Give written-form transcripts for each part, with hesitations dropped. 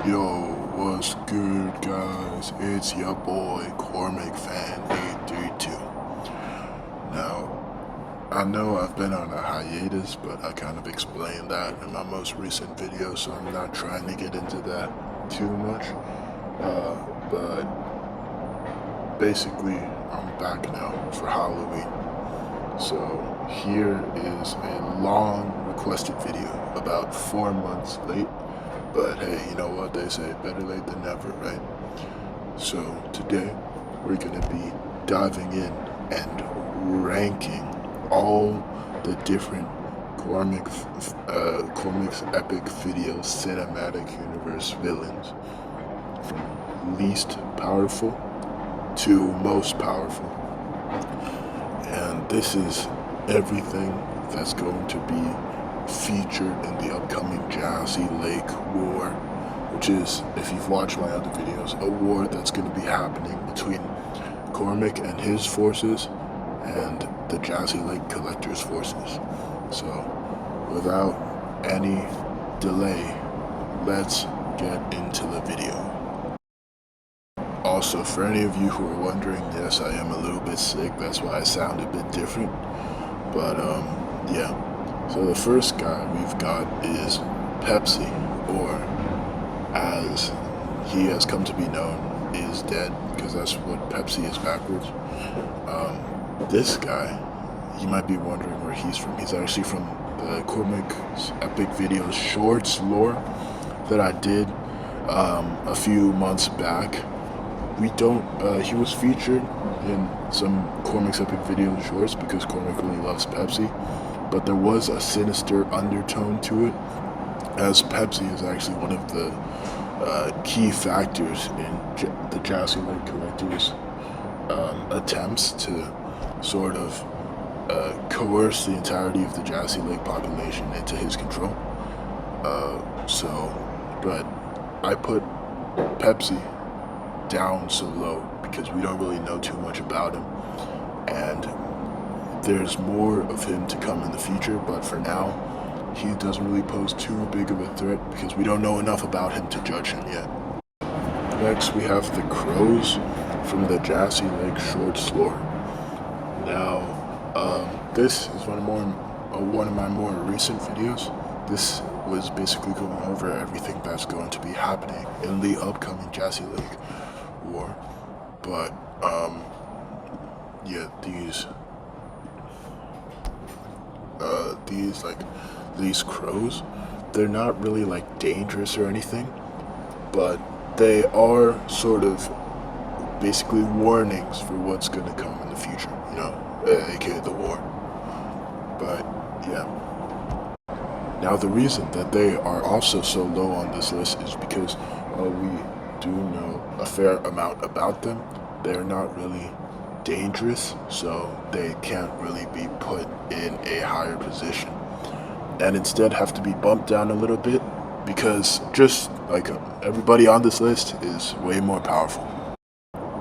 Yo, what's good, guys? It's your boy Cormacsepicvideos 832. Now, I know I've been on a hiatus, but I kind of explained that in my most recent video, so I'm not trying to get into that too much. But basically, I'm back now for Halloween. So here is a long requested video, about 4 months late. But hey, you know what they say, better late than never, right? So today, we're gonna be diving in and ranking all the different Cormacsepicvideos cinematic universe villains, from least powerful to most powerful. And this is everything that's going to be featured in the upcoming Jassy Lake War, which is, if you've watched my other videos, a war that's going to be happening between Cormac and his forces and the Jassy Lake Collector's forces. So, without any delay, let's get into the video. Also, for any of you who are wondering, yes, I am a little bit sick, that's why I sound a bit different, but yeah. So the first guy we've got is Pepsi, or as he has come to be known, is dead, because that's what Pepsi is backwards. This guy, you might be wondering where he's from. He's actually from the Cormacsepicvideos shorts lore that I did a few months back. He was featured in some Cormacsepicvideos shorts because Cormac really loves Pepsi. But there was a sinister undertone to it, as Pepsi is actually one of the key factors in the Jassy Lake Collector's attempts to sort of coerce the entirety of the Jassy Lake population into his control. But I put Pepsi down so low because we don't really know too much about him, and there's more of him to come in the future, but for now, he doesn't really pose too big of a threat because we don't know enough about him to judge him yet. Next, we have the Crows from the Jassy Lake Shorts lore. Now, this is one of my more recent videos. This was basically going over everything that's going to be happening in the upcoming Jassy Lake War. But, yeah, these crows, they're not really like dangerous or anything, but they are sort of basically warnings for what's going to come in the future, you know, aka the war. But yeah, now the reason that they are also so low on this list is because we do know a fair amount about them. They're not really dangerous, so they can't really be put in a higher position, and instead have to be bumped down a little bit because just like everybody on this list is way more powerful.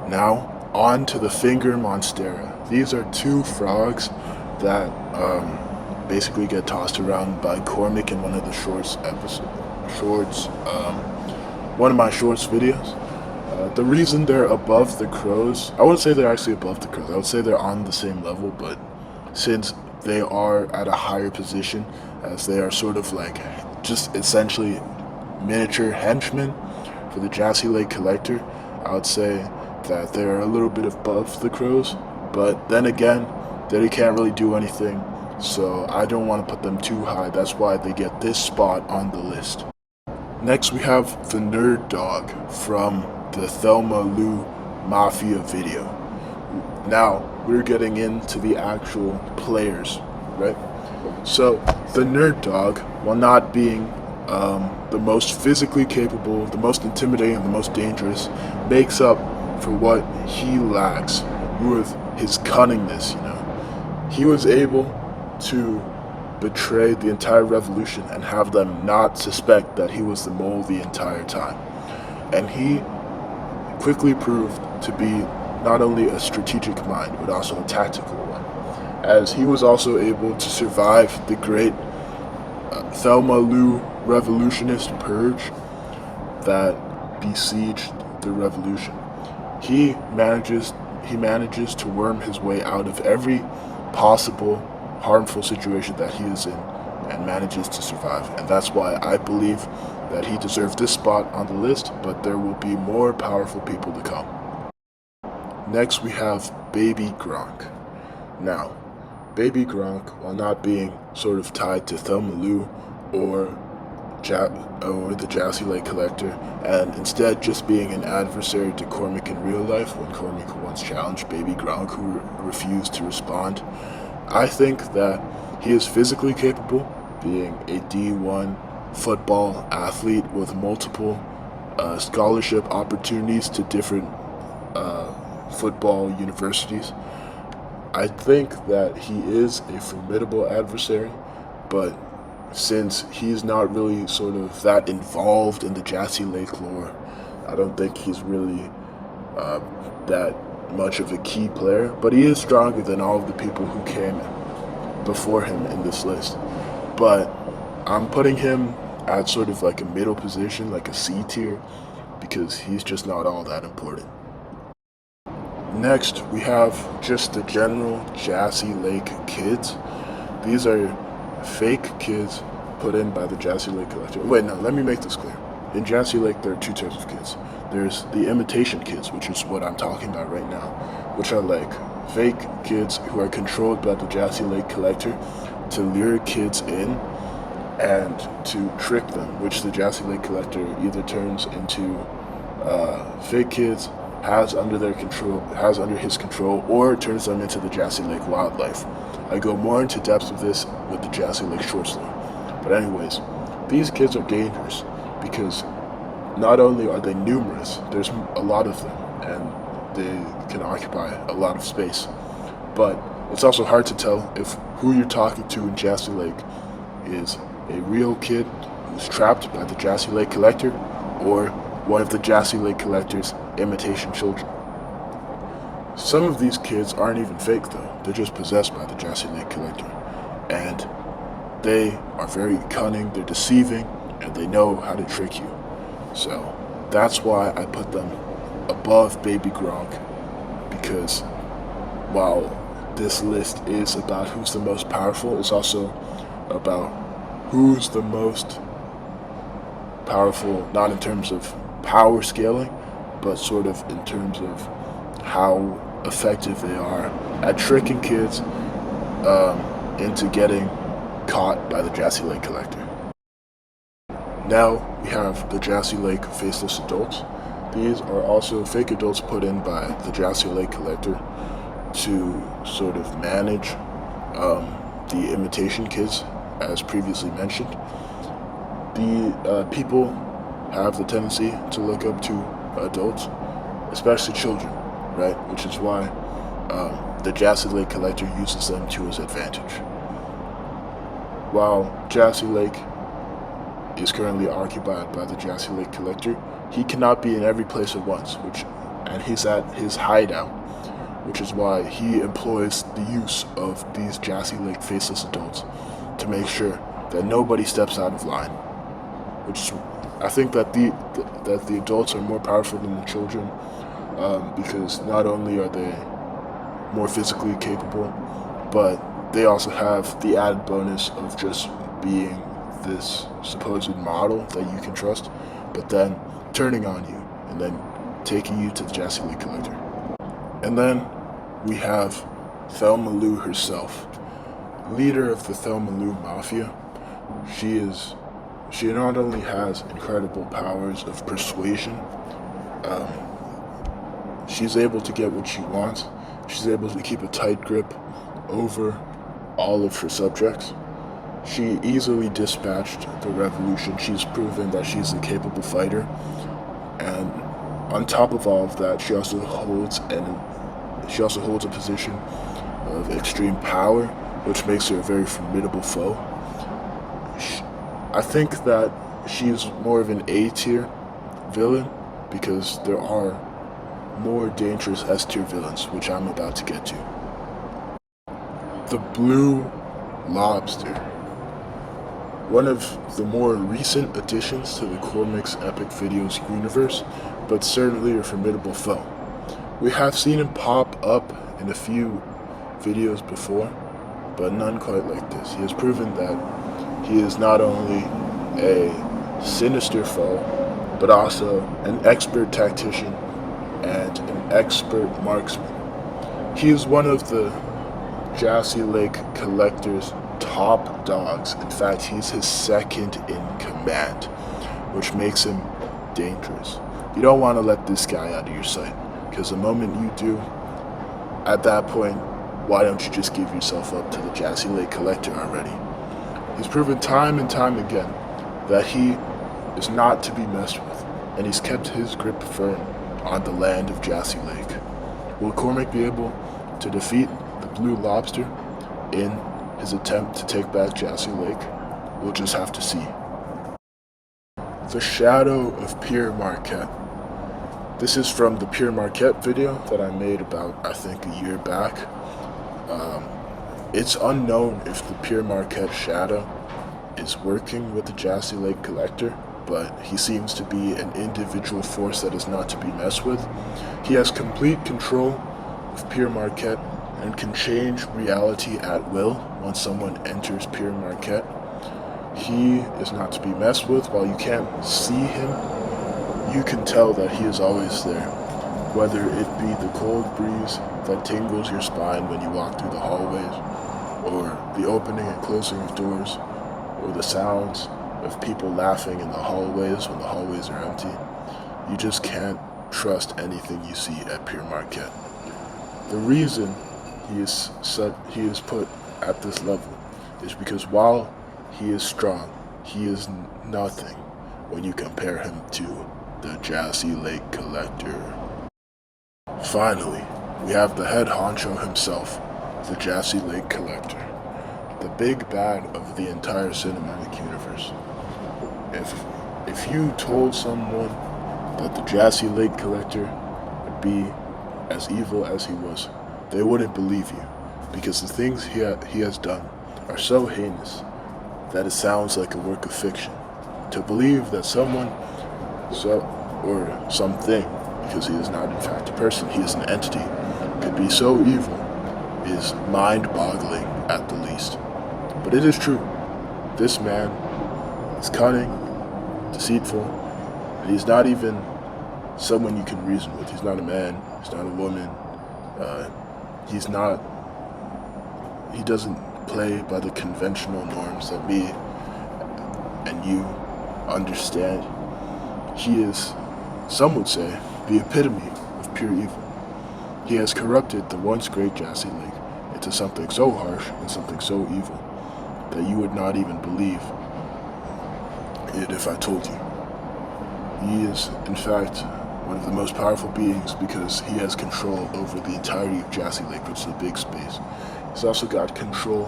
Now on to the Finger Monstera. These are two frogs that basically get tossed around by Cormac in one of the one of my shorts videos. The reason they're above the crows, I wouldn't say they're actually above the crows, I would say they're on the same level, but since they are at a higher position, as they are sort of like just essentially miniature henchmen for the Jassy Lake Collector, I would say that they're a little bit above the crows, but then again, they can't really do anything, so I don't want to put them too high. That's why they get this spot on the list. Next, we have the Nerd Dog from the Thelma Lou Mafia video. Now, we're getting into the actual players, right? So, the Nerd Dog, while not being the most physically capable, the most intimidating, the most dangerous, makes up for what he lacks with his cunningness, you know. He was able to betray the entire revolution and have them not suspect that he was the mole the entire time. And he quickly proved to be not only a strategic mind, but also a tactical one, as he was also able to survive the great Thelma Lou revolutionist purge that besieged the revolution. He manages to worm his way out of every possible harmful situation that he is in and manages to survive. And that's why I believe that he deserves this spot on the list, but there will be more powerful people to come. Next, we have Baby Gronk. Now, Baby Gronk, while not being sort of tied to Thelma Lou or the Jassy Lake Collector, and instead just being an adversary to Cormac in real life when Cormac once challenged Baby Gronk, who refused to respond, I think that he is physically capable, being a D1 football athlete with multiple scholarship opportunities to different football universities. I think that he is a formidable adversary, but since he's not really sort of that involved in the Jassy Lake lore, I don't think he's really that much of a key player, but he is stronger than all of the people who came before him in this list. But I'm putting him at sort of like a middle position, like a C tier, because he's just not all that important. Next, we have just the general Jassy Lake kids. These are fake kids put in by the Jassy Lake Collector. Wait, no, let me make this clear. In Jassy Lake, there are two types of kids. There's the imitation kids, which is what I'm talking about right now, which are like fake kids who are controlled by the Jassy Lake Collector to lure kids in and to trick them, which the Jassy Lake Collector either turns into fake kids, has under his control, or turns them into the Jassy Lake wildlife. I go more into depth with this with the Jassy Lake short story. But anyways, these kids are dangerous because not only are they numerous, there's a lot of them, and they can occupy a lot of space. But it's also hard to tell if who you're talking to in Jassy Lake is a real kid who's trapped by the Jassy Lake Collector or one of the Jassy Lake Collector's imitation children. Some of these kids aren't even fake though, they're just possessed by the Jassy Lake Collector. And they are very cunning, they're deceiving, and they know how to trick you. So that's why I put them above Baby Gronk, because while this list is about who's the most powerful, it's also about who's the most powerful, not in terms of power scaling, but sort of in terms of how effective they are at tricking kids into getting caught by the Jassy Lake Collector. Now we have the Jassy Lake Faceless Adults. These are also fake adults put in by the Jassy Lake Collector to sort of manage the imitation kids, as previously mentioned. The people have the tendency to look up to adults, especially children, right? Which is why the Jassy Lake Collector uses them to his advantage. While Jassy Lake is currently occupied by the Jassy Lake Collector, he cannot be in every place at once, and he's at his hideout, which is why he employs the use of these Jassy Lake Faceless Adults to make sure that nobody steps out of line. I think that the adults are more powerful than the children, because not only are they more physically capable, but they also have the added bonus of just being this supposed model that you can trust, but then turning on you and then taking you to the Jassy Lake Collector. And then we have Thelma Lou herself, leader of the Thelma Lou Mafia. She not only has incredible powers of persuasion, she's able to get what she wants. She's able to keep a tight grip over all of her subjects. She easily dispatched the revolution. She's proven that she's a capable fighter. And on top of all of that, she also holds a position of extreme power, which makes her a very formidable foe. I think that she's more of an A-tier villain because there are more dangerous S-tier villains, which I'm about to get to. The Blue Lobster. one of the more recent additions to the Cormacsepicvideos universe, but certainly a formidable foe. We have seen him pop up in a few videos before, but none quite like this. He has proven that he is not only a sinister foe, but also an expert tactician and an expert marksman. He is one of the Jassy Lake Collector's top dogs. In fact, he's his second in command, which makes him dangerous. You don't want to let this guy out of your sight, because the moment you do, at that point, why don't you just give yourself up to the Jassy Lake Collector already? He's proven time and time again that he is not to be messed with, and he's kept his grip firm on the land of Jassy Lake. Will Cormac be able to defeat the Blue Lobster in his attempt to take back Jassy Lake? We'll just have to see. The Shadow of Pierre Marquette. This is from the Pierre Marquette video that I made about, I think, a year back. It's unknown if the Pierre Marquette Shadow is working with the Jassy Lake Collector, but he seems to be an individual force that is not to be messed with. He has complete control of Pierre Marquette and can change reality at will once someone enters Pierre Marquette. He is not to be messed with. While you can't see him, you can tell that he is always there, whether it be the cold breeze that tingles your spine when you walk through the hallways, or the opening and closing of doors, or the sounds of people laughing in the hallways when the hallways are empty. You just can't trust anything you see at Pierre Marquette. The reason he is put at this level is because while he is strong, he is nothing when you compare him to the Jassy Lake Collector. Finally, we have the head honcho himself, the Jassy Lake Collector, the big bad of the entire cinematic universe. If you told someone that the Jassy Lake Collector would be as evil as he was, they wouldn't believe you, because the things he has done are so heinous that it sounds like a work of fiction. To believe that someone, or something, because he is not in fact a person, he is an entity, could be so evil is mind-boggling at the least. But it is true. This man is cunning, deceitful, and he's not even someone you can reason with. He's not a man, he's not a woman, he doesn't play by the conventional norms that me and you understand. He is, some would say, the epitome of pure evil. He has corrupted the once great Jassy Lake into something so harsh and something so evil that you would not even believe it if I told you. He is, in fact, one of the most powerful beings because he has control over the entirety of Jassy Lake, which is a big space. He's also got control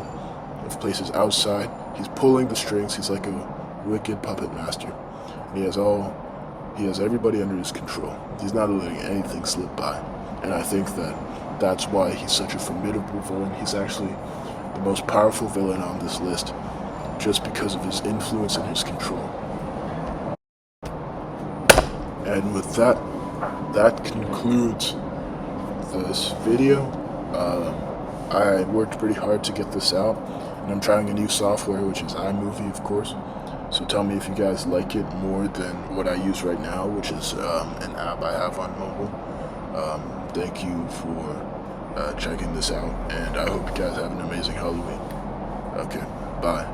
of places outside. He's pulling the strings. He's like a wicked puppet master. And he has everybody under his control. He's not letting anything slip by. And I think that that's why he's such a formidable villain. He's actually the most powerful villain on this list, just because of his influence and his control. And with that concludes this video. I worked pretty hard to get this out, and I'm trying a new software, which is iMovie, of course. So tell me if you guys like it more than what I use right now, which is an app I have on mobile. Thank you for checking this out, and I hope you guys have an amazing Halloween. Okay, bye.